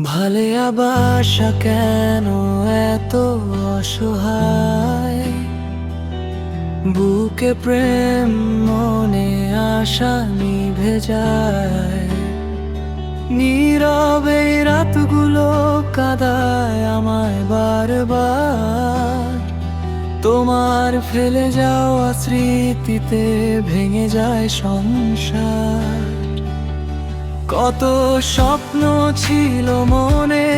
ভালোবাসা কেন এত অসহায়, বুকে প্রেম মনে আশা নিভে যায়। নীরবে রাতগুলো কাঁদায় আমায় বারবার, তোমার ফেলে যাওয়া স্মৃতিতে ভেঙে যায় সংসার। কত স্বপ্ন ছিল মনে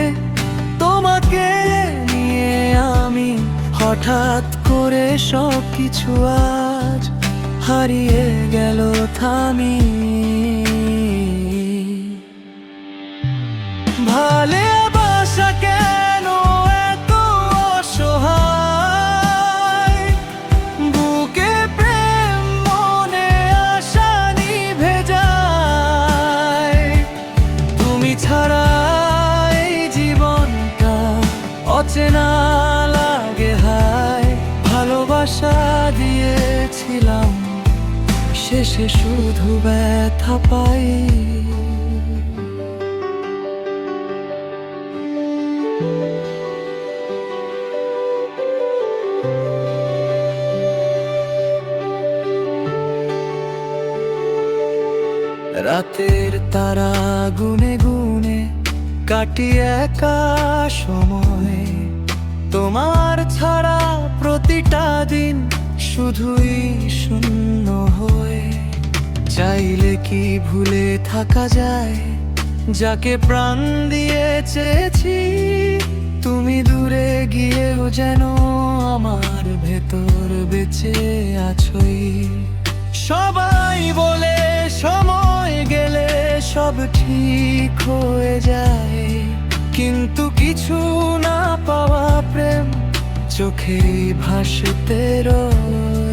তোমাকে নিয়ে, আমি হঠাৎ করে সব কিছু আজ হারিয়ে গেল থামি। ভালোবাসা কেন এত অসহায়, বুকে প্রেম মনে আশা নিভে যায়। তুমি ছাড়া এই জীবনটা অচেনা লাগে হায়। ভালোবাসা দিয়েছিলাম, শেষে শুধু ব্যথা পাই। রাতের তারা গুনে গুনে কাটি একা সময়, তোমার ছাড়া প্রতিটা দিন শুধুই শূন্য হয়ে। চাইলে কি ভুলে থাকা যায় যাকে প্রাণ দিয়ে চেয়েছি? তুমি দূরে গিয়েও যেন আমার ভেতর বেঁচে আছোই। সবাই বলে সময় গেলে সব ঠিক হয়ে যায়, কিন্তু কিছু না পাওয়া প্রেম চোখে ভাসতে রয়।